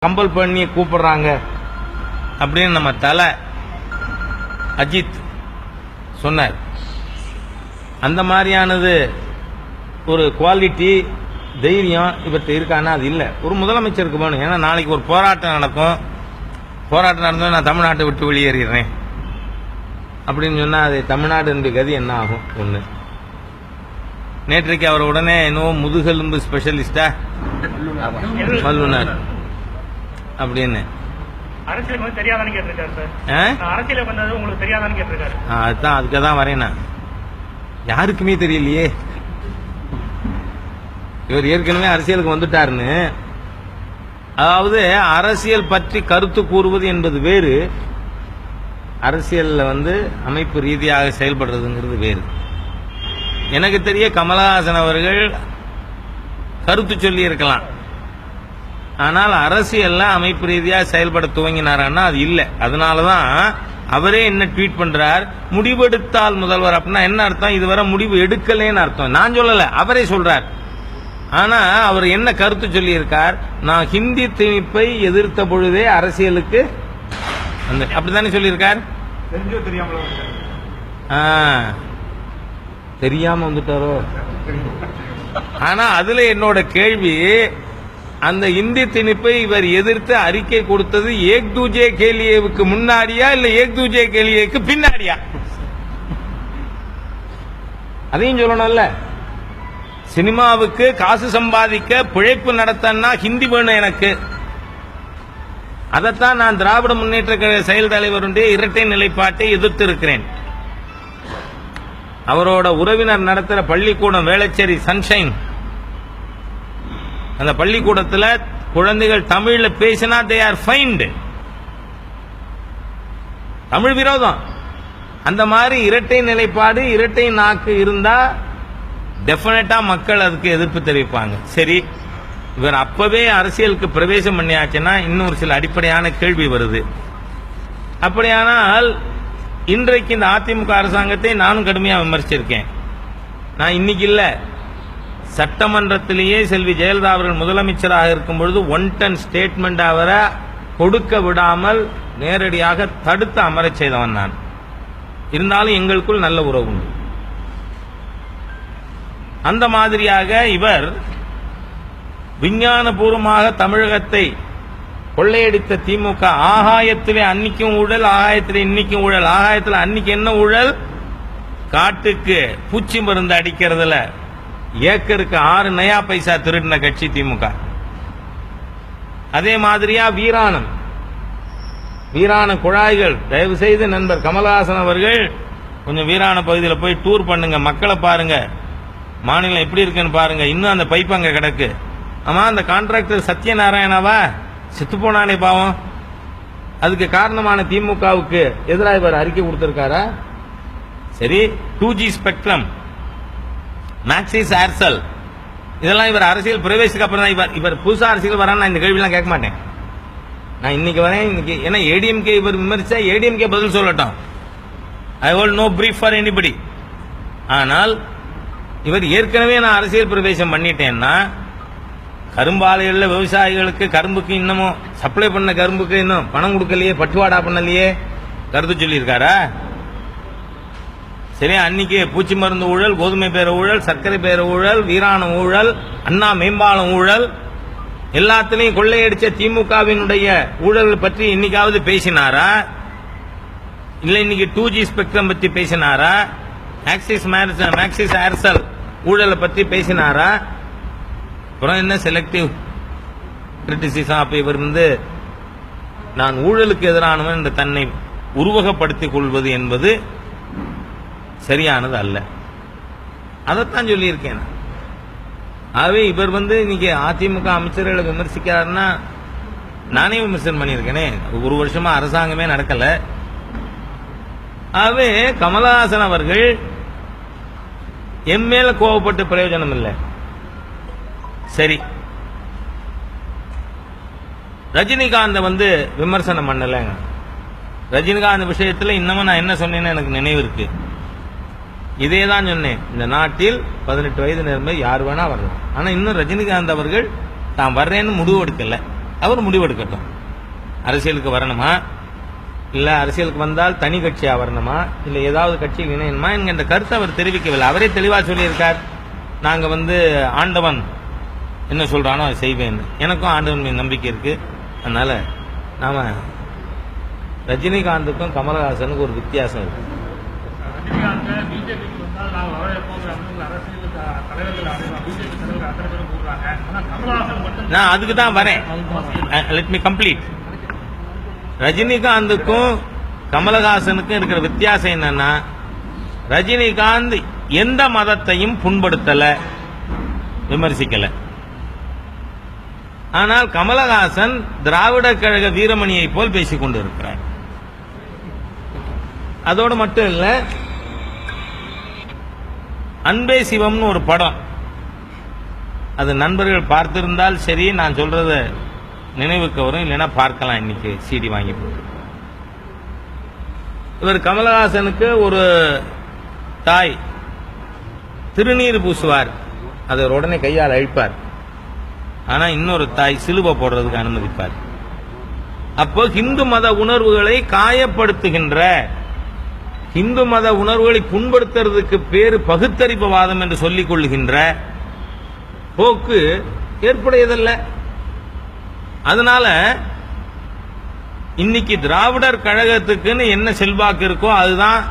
Compel பண்ணி கூப்பிடுறாங்க அப்படின்னு நம்ம தலை அஜித் சொன்னார். அந்த மாதிரியானது ஒரு குவாலிட்டி தைரியம் இவர்கிட்ட இருக்கானா? அது இல்லை. ஒரு முதலமைச்சருக்கு வேணும். ஏன்னா நாளைக்கு ஒரு போராட்டம் நடக்கும், போராட்டம் நடந்தால் நான் தமிழ்நாட்டை விட்டு வெளியேறிடுறேன் அப்படின்னு சொன்னால் அது தமிழ்நாடு கதி என்ன ஆகும்? ஒன்று. நேற்றைக்கு அவர் உடனே இன்னும் முதுகெலும்பு ஸ்பெஷலிஸ்டா வல்லுனர் அப்படின்னு அரசியலுக்கு தெரியாதான்னு கேட்டிருக்காரு சார். அரசியலுக்கு வந்தது உங்களுக்கு தெரியாதான்னு கேட்டிருக்காரு. அதுதான், அதுக்கு தான் வரேன். யாருக்குமே தெரியலையே. இவர் ஏற்கனவே அரசியலுக்கு வந்துட்டாருன்னு. அதாவது அரசியல் பற்றி கருத்து கூறுவது என்பது வேறு, அரசியல்ல அமைப்பு ரீதியாக செயல்படுறதுங்கிறது வேறு. எனக்கு தெரிய கமலஹாசன் அவர்கள் கருத்து சொல்லி இருக்கலாம், ஆனால் அரசியல்ல அமைப்பு ரீதியாக செயல்பட துவங்கினாரான்னா அது இல்லை. அதனாலதான் அவரே என்ன ட்வீட் பண்றார், முடிவெடுத்தால் முதல்வர். அப்படின்னா என்ன அர்த்தம்? இதுவரை முடிவு எடுக்கலேன்னு அர்த்தம். நான் சொல்லல, அவரே சொல்றார். ஆனா அவர் என்ன கருத்து சொல்லி இருக்கார்? நான் ஹிந்தி திணிப்பை எதிர்த்த பொழுதே அரசியலுக்கு அப்படித்தானே சொல்லியிருக்கார். தெரியாம வந்துட்டாரோ? ஆனா அதுல என்னோட கேள்வி, அந்த இந்தி திணிப்பை இவர் எதிர்த்து அறிக்கை கொடுத்தது ஏக் தூஜே கேலியேவுக்கு முன்னாடியா இல்ல ஏக் தூஜே கேலியேக்கு பின்னாடியா? அதையும் சொல்லணும்ல. சினிமாவுக்கு காசு சம்பாதிக்க பிழைப்பு நடத்தன்னா ஹிந்தி வேணும் எனக்கு. அதைத்தான் நான் திராவிட முன்னேற்ற கழக செயல் தலைவருடைய இரட்டை நிலைப்பாட்டை எதிர்த்து இருக்கிறேன். அவரோட உறவினர் நடத்துற பள்ளிக்கூடம் வேளச்சேரி சன்ஷைன், அந்த பள்ளிக்கூடத்தில் குழந்தைகள் தமிழ்ல பேசினா தே ஆர் ஃபைன்டு. தமிழ் விரோதம். அந்த மாதிரி இரட்டை நிலைப்பாடு, இரட்டை நாக்கு இருந்தா டெபினட்டா மக்கள் அதுக்கு எதிர்ப்பு தெரிவிப்பாங்க. சரி, இவர் அப்பவே அரசியலுக்கு பிரவேசம் பண்ணியாச்சுன்னா இன்னொரு சில அடிப்படையான கேள்வி வருது. அப்படியானால் இன்றைக்கு இந்த அதிமுக அரசாங்கத்தை நானும் கடுமையாக விமர்சிச்சிருக்கேன். நான் இன்னைக்கு இல்ல, சட்டமன்றத்திலேயே செல்வி ஜெயலலிதா அவர்கள் முதலமைச்சராக இருக்கும் பொழுது 110 ஸ்டேட்மெண்ட் அவரை கொடுக்க விடாமல் நேரடியாக தடுத்து அமரச் செய்தவன் நான். இருந்தாலும் எங்களுக்குள் நல்ல உறவு உண்டு. அந்த மாதிரியாக இவர் விஞ்ஞானபூர்வமாக தமிழகத்தை கொள்ளையடித்த திமுக ஆகாயத்திலே அன்னைக்கும் ஊழல், ஆகாயத்திலே இன்னைக்கும் ஊழல். ஆகாயத்தில் அன்னைக்கு என்ன ஊழல்? காட்டுக்கு பூச்சி மருந்து அடிக்கிறதுல ஏக்கருக்கு 6 நயா பைசா திருடின கட்சி திமுக. அதே மாதிரியா வீராணம் குழாய்கள். தயவு செய்து நண்பர் கமலஹாசன் அவர்கள் கொஞ்சம் வீராண பகுதியில் போய் டூர் பண்ணுங்க, மக்களை பாருங்க, மாநிலம் எப்படி இருக்குன்னு பாருங்க. இன்னும் அந்த பைப் அங்க கிடக்கு. ஆமா, அந்த கான்ட்ராக்டர் சத்யநாராயணாவா செத்து போனானே பாவம். அதுக்கு காரணமான திமுகவுக்கு எதிராக இவர் அறிக்கை கொடுத்திருக்காரா? சரி, 2G ஸ்பெக்ட்ரம், மேக்சிஸ் ஏர்செல், இதெல்லாம் இவர் அரசியல் பிரவேசத்துக்கு அப்புறம் தான் இவர் புதுசா அரசியல் வரான்னு நான் இந்த கேள்வியெல்லாம் கேட்க மாட்டேன். நான் இன்னைக்கு வரேன். இன்னைக்கு ஏன்னா ஏடிஎம்கே இவர் விமர்சிச்சா ஏடிஎம்கே பதில் சொல்லட்டும். I hold no brief for anybody. ஆனால் இவர் ஏற்கனவே நான் அரசியல் பிரவேசம் பண்ணிட்டேன்னா, கரும்பாலையில் விவசாயிகளுக்கு கரும்புக்கு இன்னமும் சப்ளை பண்ண கரும்புக்கு இன்னும் பணம் கொடுக்கலையே, பட்டுவாடா பண்ணலையே, கருத்து சொல்லியிருக்காரா? சரி, அன்னைக்கு பூச்சி மருந்து ஊழல், கோதுமை பேர ஊழல், சர்க்கரை பேர ஊழல், வீராணம் ஊழல், அண்ணா மேம்பாலம் ஊழல், எல்லாத்திலையும் கொள்ளையடிச்ச திமுகவினுடைய ஊழல் பற்றி இன்னைக்காவது பேசினாரா? இல்ல இன்னைக்கு 2G ஸ்பெக்ட்ரம் பற்றி பேசினாரா? மேக்சிஸ் ஏர்செல் ஊழலை பற்றி பேசினாரா? அப்புறம் என்ன செலக்டிவ் கிரிட்டிசிசம்? அப்ப இவர் நான் ஊழலுக்கு எதிரானவன் என்று தன்னை உருவகப்படுத்திக் கொள்வது என்பது சரியானது அல்ல. அதைத்தான் சொல்லியிருக்கேன். ஆகவே இவர் இன்னைக்கு அதிமுக அமைச்சர்களை விமர்சிக்கிறாருன்னா நானே விமர்சனம் பண்ணியிருக்கேனே. 1 வருஷமா அரசாங்கமே நடக்கல. ஆகவே கமலஹாசன் அவர்கள் என் மேல கோவப்பட்டு பிரயோஜனம் இல்லை. சரி, ரஜினிகாந்த் விமர்சனம் பண்ணலங்க. ரஜினிகாந்த் விஷயத்தில் இன்னமும் நான் என்ன சொன்னேன்னு எனக்கு நினைவு இருக்கு. இதே தான் சொன்னேன், இந்த நாட்டில் 18 வயது நிரம்ப யார் வேணா வரலாம். ஆனா இன்னும் ரஜினிகாந்த் அவர்கள் தான் வர்றேன்னு முடிவு எடுக்கல. அவர் முடிவெடுக்கட்டும். அரசியலுக்கு வரணுமா, இல்ல அரசியலுக்கு வந்தால் தனி கட்சியா வரணுமா, இல்ல ஏதாவது கட்சியில் இணையணுமா என்கின்ற கருத்தை அவர் தெரிவிக்கவில்லை. அவரே தெளிவா சொல்லியிருக்கார், நாங்க ஆண்டவன் என்ன சொல்றானோ அதை செய்வேன். எனக்கும் ஆண்டவன் மீது நம்பிக்கை இருக்கு. அதனால நாம ரஜினிகாந்துக்கும் கமலஹாசனுக்கும் ஒரு வித்தியாசம் இருக்கு. ரஜினிகாந்த் பிஜேபிக்கு வந்தால் நாங்கள் வரவேற்போம் அப்படின்னு அரசியல் தலைவர்கள் பிஜேபி தலைவர் அத்தனை பேரும் கூறுறாங்க. ஆனால் கமலஹாசன் மட்டும் நான் அதுக்கு தான் வரேன். Let me complete. ரஜினிகாந்துக்கும் கமலஹாசனுக்கும் இருக்கிற வித்தியாசம் என்னன்னா, ரஜினிகாந்த் எந்த மதத்தையும் புண்படுத்தல, விமர்சிக்கல. ஆனால் கமலஹாசன் திராவிட கழக வீரமணியை போல் பேசிக் கொண்டு இருக்கிறார். அதோடு மட்டும் இல்ல, அன்பே சிவம்னு ஒரு படம், அது நண்பர்கள் பார்த்திருந்தால் சரி, நான் சொல்றத நினைவுக்கு வரும், இல்லைன்னா பார்க்கலாம். இன்னைக்கு சிடி வாங்கி போட்டு இவர் கமலஹாசனுக்கு ஒரு தாய் திருநீர் பூசுவார், அதை உடனே கையால் அழிப்பார். ஆனா இன்னொரு தாய் சிலுவை போடுறதுக்கு அனுமதிப்பார். அப்போ இந்து மத உணர்வுகளை காயப்படுத்துகின்ற, இந்து மத உணர்வுகளை புண்படுத்துறதுக்கு பேரு பகுத்தறிவுவாதம் என்று சொல்லிக் கொள்ளுகின்ற போக்கு ஏற்புடையதல்ல. அதனால இன்னைக்கு திராவிடர் கழகத்துக்குன்னு என்ன செல்வாக்கு இருக்கோ அதுதான்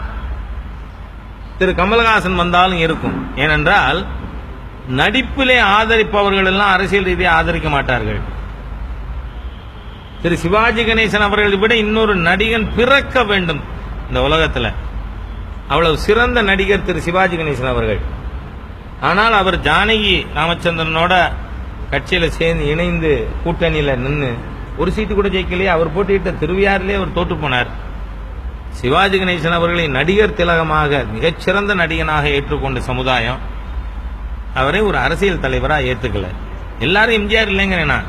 திரு கமலஹாசன் வந்தாலும் இருக்கும். ஏனென்றால் நடிப்பிலே ஆதரிப்பவர்கள் எல்லாம் அரசியல் ரீதியாக ஆதரிக்க மாட்டார்கள். திரு சிவாஜி கணேசன் அவர்களை விட இன்னொரு நடிகன் பிறக்க வேண்டும் இந்த உலகத்தில். அவ்வளவு சிறந்த நடிகர் திரு சிவாஜி கணேசன் அவர்கள். ஆனால் அவர் ஜானகி ராமச்சந்திரனோட கட்சியில சேர்ந்து இணைந்து கூட்டணியில நின்று ஒரு சீட்டு கூட ஜெயிக்கலையே. அவர் போட்டியிட்ட திருவையாறிலே அவர் தோற்று போனார். சிவாஜி கணேசன் அவர்களை நடிகர் திலகமாக, மிகச்சிறந்த நடிகனாக ஏற்றுக்கொண்ட சமுதாயம் அவரை ஒரு அரசியல் தலைவராக ஏத்துக்கல. எல்லாரும் எம்ஜிஆர் இல்லைங்கிறேன்.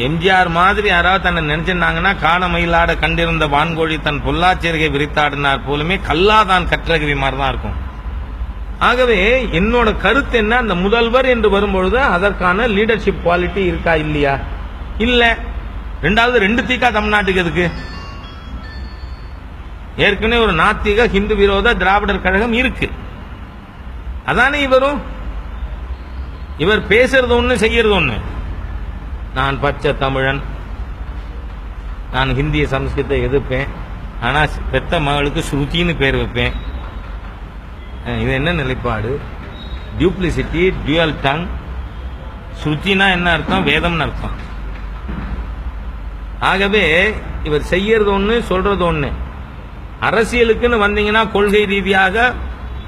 எம்ஜிஆர் மாதிரி யாராவது தன்னை நினைச்சிருந்தாங்கன்னா, காண மயிலாட கண்டிருந்த வான்கோழி தன் பொல்லாச்சேரிகை விரித்தாடினார் போலுமே கல்லாதான் கற்றகவி மாதிரி தான் இருக்கும். ஆகவே என்னோட கருத்து என்ன, அந்த முதல்வர் என்று வரும்பொழுது அதற்கான லீடர்ஷிப் குவாலிட்டி இருக்கா இல்லையா? இல்ல. ரெண்டாவது, ரெண்டு தீக்கா தமிழ்நாட்டுக்கு எதுக்கு? ஏற்கனவே ஒரு நாத்திக ஹிந்து விரோத திராவிடர் கழகம் இருக்கு. அதானே இவரும். இவர் பேசுறது ஒண்ணு, செய்யறது ஒண்ணு. நான் பச்சை தமிழன், நான் ஹிந்திய சமஸ்கிருதத்தை எதிர்ப்பேன், ஆனா பெத்த மகளுக்கு ஸ்ருதின்னு பேர் வைப்பேன். இது என்ன நிலைப்பாடு? Duplicity, dual tongue. ஸ்ருதினா என்ன அர்த்தம்? வேதம்னு அர்த்தம். ஆகவே இவர் செய்யறது ஒண்ணு, சொல்றது ஒண்ணு. அரசியலுக்குன்னு வந்தீங்கன்னா கொள்கை ரீதியாக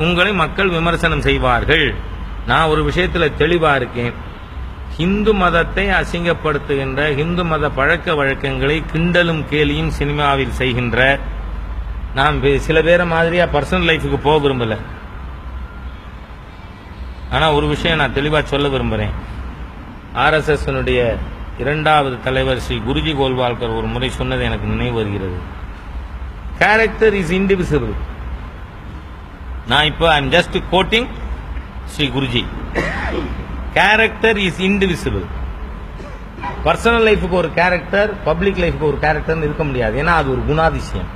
உங்களை மக்கள் விமர்சனம் செய்வார்கள். நான் ஒரு விஷயத்துல தெளிவா இருக்கேன். இந்து மதத்தை அசிங்கப்படுத்துகின்ற, இந்து மத பழக்க வழக்கங்களை கிண்டலும் கேலியும் சினிமாவில் செய்கின்ற, நான் சில பேரை மாதிரியா பர்சனல் லைஃபுக்கு போக விரும்பல. ஆனா ஒரு விஷயம் நான் தெளிவா சொல்ல விரும்புறேன். RSS இரண்டாவது தலைவர் ஸ்ரீ குருஜி கோல்வால்கர் ஒரு முறை சொன்னது எனக்கு நினைவு வருகிறது. Character is indivisible. நான் இப்போ I am just quoting Sri Guruji. Character is indivisible. Personal லைஃபுக்கு ஒரு கேரக்டர், பப்ளிக் லைஃபுக்கு ஒரு கேரக்டர் இருக்க முடியாது. ஏன்னா அது ஒரு குணாதிசயம்.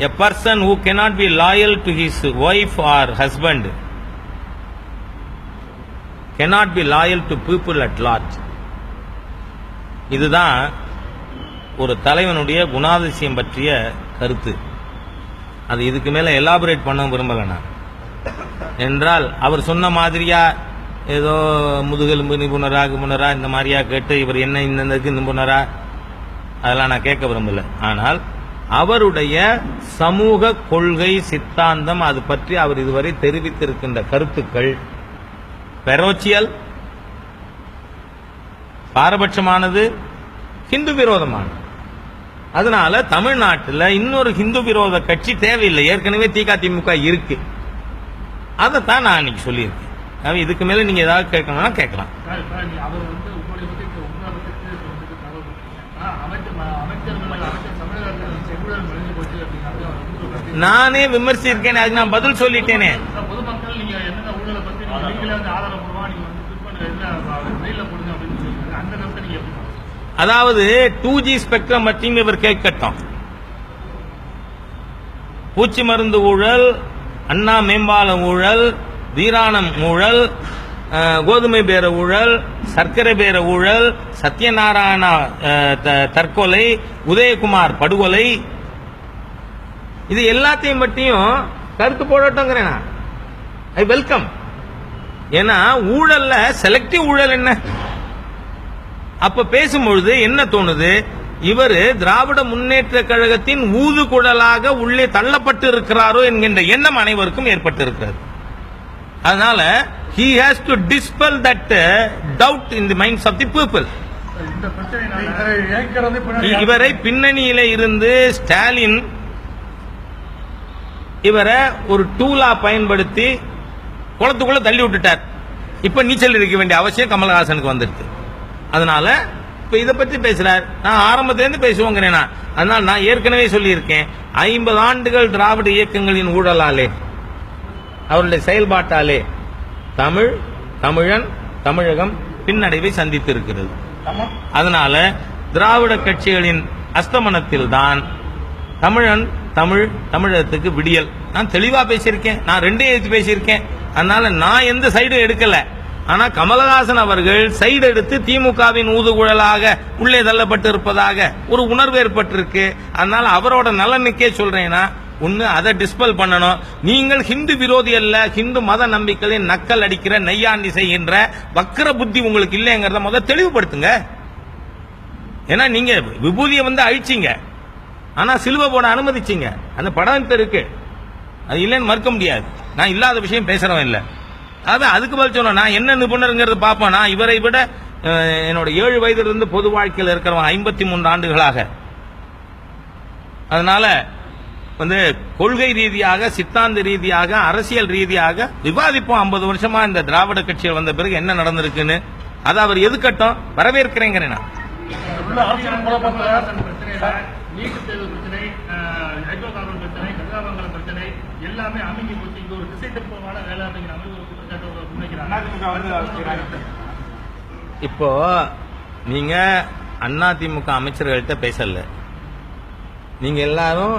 A person who cannot be loyal to his wife or husband cannot be loyal to people at large. இதுதான் ஒரு தலைவனுடைய குணாதிசயம் பற்றிய கருத்து. அது இதுக்கு மேல எலாபரேட் பண்ண விரும்பல நான். என்றால் அவர் சொன்ன மாதிரியா ஏதோ முதுகெலும்பு நிபுணரா நிபுணரா இந்த மாதிரியா கேட்டு இவர் என்ன இந்த நிபுணரா அதெல்லாம் நான் கேட்க விரும்பல. ஆனால் அவருடைய சமூக கொள்கை சித்தாந்தம், அது பற்றி அவர் இதுவரை தெரிவித்திருக்கின்ற கருத்துக்கள் பெரோச்சியல், பாரபட்சமானது, ஹிந்து விரோதமானது. அதனால தமிழ்நாட்டில் இன்னொரு ஹிந்து விரோத கட்சி தேவையில்லை. ஏற்கனவே திமுக இருக்கு. அதைத்தான் நான் இன்னைக்கு சொல்லியிருக்கேன். இதுக்கு மேல நீங்க ஏதாவது கேட்கணும்னா கேட்கலாம். நானே விமர்சிஇருக்கேன், அதுக்கு நான் பதில் சொல்லிட்டேனே. வெயில போடுங்க அப்படின்னு சொல்லியிருக்காங்க. அந்த கருத்தை நீங்க எப்படி பாக்குறீங்க? அதாவது 2G ஸ்பெக்ட்ரம் பற்றியும் இவர் கேட்கட்டும். பூச்சி மருந்து ஊழல், அண்ணா மேம்பால ஊழல், வீராணம் ஊழல், கோதுமை பேர ஊழல், சர்க்கரை பேர ஊழல், சத்யநாராயணா தற்கொலை, உதயகுமார் படுகொலை, இது எல்லாத்தையும் பற்றியும் கருத்து போடட்டும்ங்கிறேன். I welcome. ஏன்னா ஊழல்ல செலக்டிவ் ஊழல் என்ன? அப்ப பேசும்பொழுது என்ன தோணுது, இவர் திராவிட முன்னேற்ற கழகத்தின் ஊதுகுழலாக உள்ளே தள்ளப்பட்டு இருக்கிறாரோ என்கின்ற எண்ணம் அனைவருக்கும் ஏற்பட்டு இருக்கிறது. அதனால he has to dispel that doubt in the minds of the people. இந்த பிரச்சனை இவரை பின்னணியிலே இருந்து ஸ்டாலின் இவரை ஒரு டூலா பயன்படுத்தி குளத்துக்குள்ள தள்ளி விட்டுட்டார். இப்ப நீச்சல் இருக்க வேண்டிய அவசியம் கமலஹாசனுக்கு வந்துடுது. அதனால இப்ப இதை பற்றி பேசுறார். நான் ஆரம்பத்திலிருந்து பேசுவோங்கிறேன். அதனால நான் ஏற்கனவே சொல்லியிருக்கேன், 50 ஆண்டுகள் திராவிட இயக்கங்களின் ஊழலாலே, அவருடைய செயல்பாட்டாலே தமிழன் தமிழகம் பின்னடைவை சந்தித்திருக்கிறது. அதனால திராவிட கட்சிகளின் அஸ்தமனத்தில் தான் தமிழகத்துக்கு விடியல். நான் தெளிவா பேசியிருக்கேன். நான் 2 எழுத்து பேசியிருக்கேன். அதனால நான் எந்த சைடும் எடுக்கல. ஆனா கமலஹாசன் அவர்கள் சைடு எடுத்து திமுகவின் ஊதுகுழலாக உள்ளே தள்ளப்பட்டு இருப்பதாக ஒரு உணர்வு ஏற்பட்டிருக்கு. அதனால அவரோட நலனுக்கே சொல்றேன்னா, ஒன்னு அதை டிஸ்பல் பண்ணணும். நீங்கள் ஹிந்து விரோதி அல்ல, ஹிந்து மத நம்பிக்கையை நக்கல் அடிக்கிற நெய்யாண்டி செய்கின்ற வக்கர புத்தி உங்களுக்கு இல்லைங்கிறத முதல்ல தெளிவுபடுத்துங்க. ஏன்னா நீங்க விபூதியை அழிச்சிங்க, ஆனா சிலுவை போட அனுமதிச்சிங்க. அந்த படம் இருக்கு, அது இல்லைன்னு மறுக்க முடியாது. நான் இல்லாத விஷயம் பேசுறவன் இல்லை. அதுக்கு பதில் சொன்ன நான் என்ன நிபுணருங்கிறது பார்ப்பேன். நான் இவரை விட என்னோட 7 வயதிலிருந்து பொது வாழ்க்கையில் இருக்கிறவன் 53 ஆண்டுகளாக. அதனால கொள்கை ரீதியாக, சித்தாந்த ரீதியாக, அரசியல் ரீதியாக விவாதிப்போம். 50 வருஷமா இந்த திராவிட கட்சியில் வந்த பிறகு என்ன நடந்திருக்குன்னு அதை அவர் எதுக்கட்டும் வரவேற்கிறேங்கிறேன். நீட் தேர்வு பிரச்சனை, ஹைட்ரோ கார்பன் பிரச்சனை, கதிராமங்கலம் பிரச்சனை எல்லாமே அமைங்கி போச்சு. இங்க ஒரு திசை திருப்பமான வேலை அப்படிங்கிற அமைப்பு ஒரு குற்றச்சாட்டு முன்வைக்கிறாங்க. இப்போ நீங்க அதிமுக அமைச்சர்கள்ட்ட பேசல, நீங்க எல்லாரும்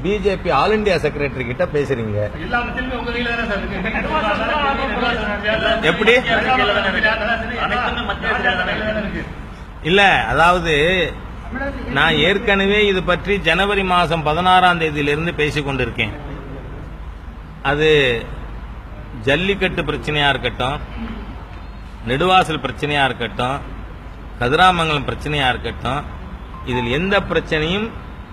பிஜேபி ஆல் இண்டியா செக்ரட்டரி கிட்ட பேசுறீங்க. எல்லா மத்தியிலுமே உங்க கையில தானே சார் இருக்கு. எப்படி இல்ல, அதாவது நான் ஏற்கனவே இது பற்றி ஜனவரி மாதம் 16ஆம் தேதியிலிருந்து பேசிக் கொண்டிருக்கேன். அது ஜல்லிக்கட்டு பிரச்சனையா இருக்கட்டும், நெடுவாசல் பிரச்சனையா இருக்கட்டும், கதிராமங்கலம் பிரச்சனையா இருக்கட்டும், இதில் எந்த பிரச்சனையும்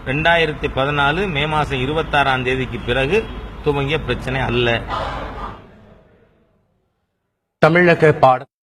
2014 மே மாதம் 26ஆம் தேதிக்கு பிறகு துவங்கிய பிரச்சனை அல்ல. தமிழக பாடம்